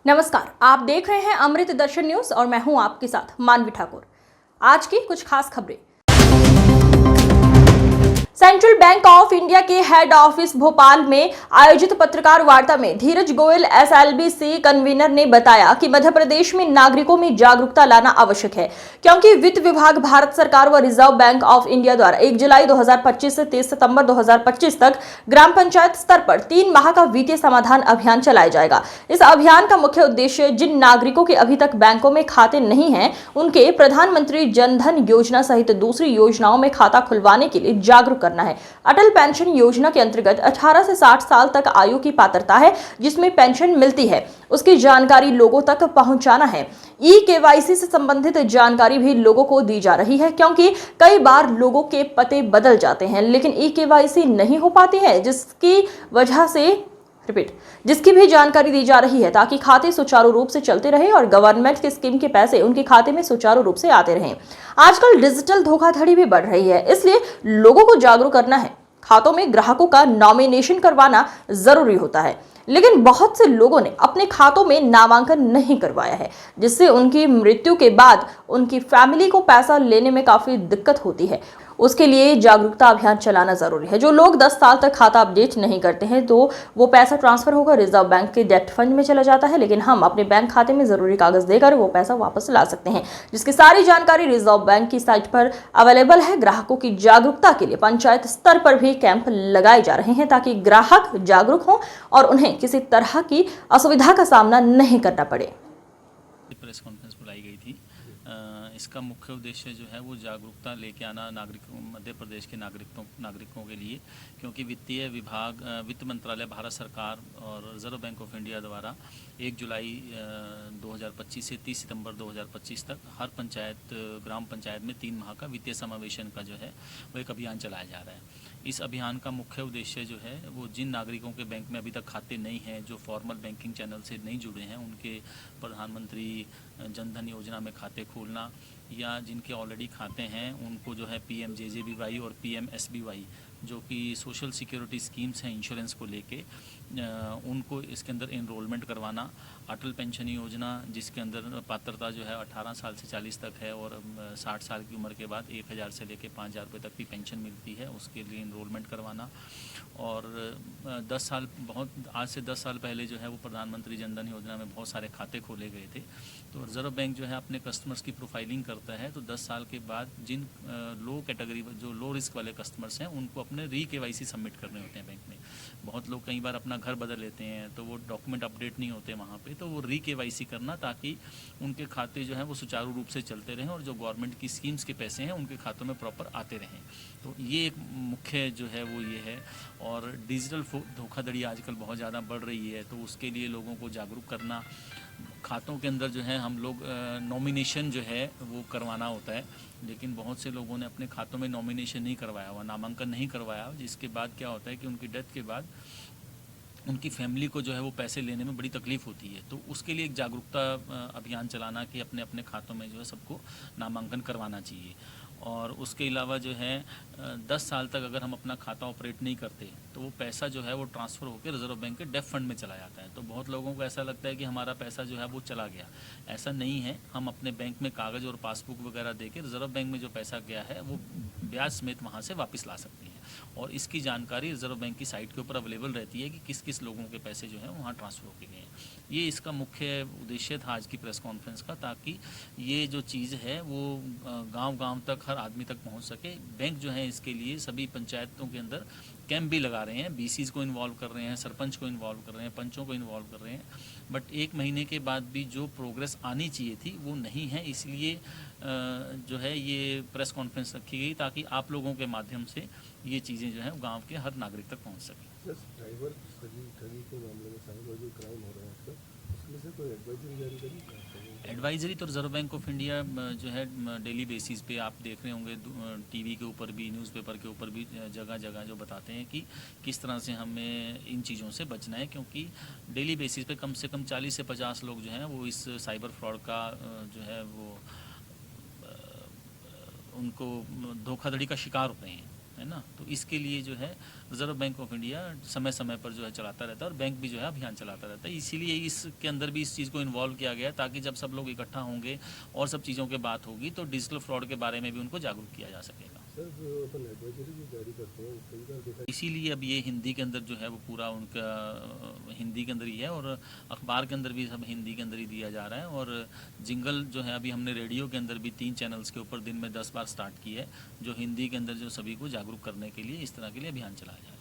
नमस्कार, आप देख रहे हैं अमृत दर्शन न्यूज और मैं हूं आपके साथ मानवी ठाकुर। आज की कुछ खास खबरें। सेंट्रल बैंक ऑफ इंडिया के हेड ऑफिस भोपाल में आयोजित पत्रकार वार्ता में धीरज गोयल एसएलबीसी कन्वीनर ने बताया कि मध्य प्रदेश में नागरिकों में जागरूकता लाना आवश्यक है, क्योंकि वित्त विभाग भारत सरकार व रिजर्व बैंक ऑफ इंडिया द्वारा 1 जुलाई 2025 से 30 सितंबर 2025 तक ग्राम पंचायत स्तर पर 3 माह का वित्तीय समाधान अभियान चलाया जाएगा। इस अभियान का मुख्य उद्देश्य जिन नागरिकों के अभी तक बैंकों में खाते नहीं हैं, उनके प्रधानमंत्री जन धन योजना सहित दूसरी योजनाओं में खाता खुलवाने के लिए जागरूक करना है। अटल पेंशन योजना के अंतर्गत 18 से 60 साल तक आयु की पात्रता है जिसमें पेंशन मिलती है, उसकी जानकारी लोगों तक पहुंचाना है। केवाईसी से संबंधित जानकारी भी लोगों को दी जा रही है, क्योंकि कई बार लोगों के पते बदल जाते हैं लेकिन केवाईसी नहीं हो पाती है, जिसकी भी जानकारी दी जा रही है ताकि खाते सुचारू रूप से चलते रहे और गवर्नमेंट की स्कीम के पैसे उनके खाते में सुचारू रूप से आते रहें। आजकल डिजिटल धोखाधड़ी भी बढ़ रही है, इसलिए लोगों को जागरूक करना है। खातों में ग्राहकों का नॉमिनेशन करवाना जरूरी होता है, लेकिन बहुत से लोगों ने अपने खातों में नामांकन नहीं करवाया है, जिससे उनकी मृत्यु के बाद उनकी फैमिली को पैसा लेने में काफी दिक्कत होती है। उसके लिए जागरूकता अभियान चलाना जरूरी है। जो लोग 10 साल तक खाता अपडेट नहीं करते हैं तो वो पैसा ट्रांसफर होकर रिजर्व बैंक के डेट फंड में चला जाता है, लेकिन हम अपने बैंक खाते में जरूरी कागज देकर वो पैसा वापस ला सकते हैं, जिसकी सारी जानकारी रिजर्व बैंक की साइट पर अवेलेबल है। ग्राहकों की जागरूकता के लिए पंचायत स्तर पर भी कैंप लगाए जा रहे हैं ताकि ग्राहक जागरूक हों और उन्हें किसी तरह की असुविधा का सामना नहीं करना पड़े। प्रेस कॉन्फ्रेंस बुलाई गई थी। इसका मुख्य उद्देश्य जो है वो जागरूकता लेके आना मध्य प्रदेश के नागरिकों के लिए, क्योंकि वित्त मंत्रालय भारत सरकार और रिजर्व बैंक ऑफ इंडिया द्वारा 1 जुलाई 2025 से 30 सितंबर 2025 तक हर ग्राम पंचायत में 3 माह का वित्तीय समावेशन का जो है वो एक अभियान चलाया जा रहा है। इस अभियान का मुख्य उद्देश्य जो है वो जिन नागरिकों के बैंक में अभी तक खाते नहीं हैं, जो फॉर्मल बैंकिंग चैनल से नहीं जुड़े हैं, उनके प्रधानमंत्री जन धन योजना में खाते खोलना, या जिनके ऑलरेडी खाते हैं उनको जो है PMJJBY और PMSBY जो कि सोशल सिक्योरिटी स्कीम्स हैं इंश्योरेंस को लेके, उनको इसके अंदर एनरोलमेंट करवाना। अटल पेंशन योजना जिसके अंदर पात्रता जो है 18 साल से 40 तक है और 60 साल की उम्र के बाद 1000 से लेके 5000 रुपये तक की पेंशन मिलती है, उसके लिए एनरोलमेंट करवाना। और 10 साल आज से 10 साल पहले जो है वो प्रधानमंत्री जन धन योजना में बहुत सारे खाते खोले गए थे, तो रिजर्व बैंक जो है अपने कस्टमर्स की प्रोफाइलिंग करता है। तो 10 साल के बाद जिन लो रिस्क वाले कस्टमर्स हैं उनको अपने KYC सबमिट करने होते हैं बैंक में। बहुत लोग कई बार अपना घर बदल लेते हैं तो वो डॉक्यूमेंट अपडेट नहीं होते वहाँ पे, तो वो KYC करना ताकि उनके खाते जो हैं वो सुचारू रूप से चलते रहें और जो गवर्नमेंट की स्कीम्स के पैसे हैं उनके खातों में प्रॉपर आते रहें। तो ये एक मुख्य जो है वो ये है। और डिजिटल धोखाधड़ी आजकल बहुत ज़्यादा बढ़ रही है, तो उसके लिए लोगों को जागरूक करना। खातों के अंदर जो है हम लोग नॉमिनेशन जो है वो करवाना होता है, लेकिन बहुत से लोगों ने अपने खातों में नॉमिनेशन नहीं करवाया हुआ, नामांकन नहीं करवाया, जिसके बाद क्या होता है कि उनकी डेथ के बाद उनकी फैमिली को जो है वो पैसे लेने में बड़ी तकलीफ़ होती है। तो उसके लिए एक जागरूकता अभियान चलाना कि अपने अपने खातों में जो है सबको नामांकन करवाना चाहिए। और उसके अलावा जो है 10 साल तक अगर हम अपना खाता ऑपरेट नहीं करते तो वो पैसा जो है वो ट्रांसफ़र होकर रिजर्व बैंक के डेफ फंड में चला जाता है। तो बहुत लोगों को ऐसा लगता है कि हमारा पैसा जो है वो चला गया, ऐसा नहीं है। हम अपने बैंक में कागज़ और पासबुक वगैरह देकर रिजर्व बैंक में जो पैसा गया है वो ब्याज समेत वहाँ से वापस ला सकते हैं, और इसकी जानकारी रिजर्व बैंक की साइट के ऊपर अवेलेबल रहती है कि किस किस लोगों के पैसे जो हैं वहाँ ट्रांसफ़र होके गए हैं। ये इसका मुख्य उद्देश्य था आज की प्रेस कॉन्फ्रेंस का, ताकि ये जो चीज़ है वो गांव-गांव तक हर आदमी तक पहुंच सके। बैंक जो है इसके लिए सभी पंचायतों के अंदर कैंप भी लगा रहे हैं, BCs को इन्वॉल्व कर रहे हैं, सरपंच को इन्वॉल्व कर रहे हैं, पंचों को इन्वॉल्व कर रहे हैं, बट 1 महीने के बाद भी जो प्रोग्रेस आनी चाहिए थी वो नहीं है। इसलिए जो है ये प्रेस कॉन्फ्रेंस रखी गई ताकि आप लोगों के माध्यम से ये चीज़ें जो हैं गांव के हर नागरिक तक पहुंच सकें। ड्राइवर ठगी के मामले में साइबर जो क्राइम हो रहा है आजकल, उसमें से कोई एडवाइजरी जारी करी? एडवाइजरी तो रिजर्व बैंक ऑफ इंडिया जो है डेली बेसिस पे आप देख रहे होंगे, टीवी के ऊपर भी, न्यूज़पेपर के ऊपर भी जगह जगह जो बताते हैं कि किस तरह से हमें इन चीज़ों से बचना है, क्योंकि डेली बेसिस पे कम से कम 40 से 50 लोग जो हैं वो इस साइबर फ्रॉड का जो है वो उनको धोखाधड़ी का शिकार हो रहे हैं। है ना। तो इसके लिए जो है रिजर्व बैंक ऑफ इंडिया समय समय पर जो है चलाता रहता है और बैंक भी जो है अभियान चलाता रहता है। इसीलिए इसके अंदर भी इस चीज़ को इन्वॉल्व किया गया है ताकि जब सब लोग इकट्ठा होंगे और सब चीज़ों की बात होगी तो डिजिटल फ्रॉड के बारे में भी उनको जागरूक किया जा सकेगा। सर जो अपन एडवाइजरी भी जारी करते हैं कई बार देखा इसीलिए अब ये हिंदी के अंदर जो है वो पूरा उनका हिंदी के अंदर ही है और अखबार के अंदर भी सब हिंदी के अंदर ही दिया जा रहा है। और जिंगल जो है अभी हमने रेडियो के अंदर भी 3 चैनल्स के ऊपर दिन में 10 बार स्टार्ट की है, जो हिंदी के अंदर जो सभी को जागरूक करने के लिए इस तरह के लिए अभियान चलाया जा रहा है।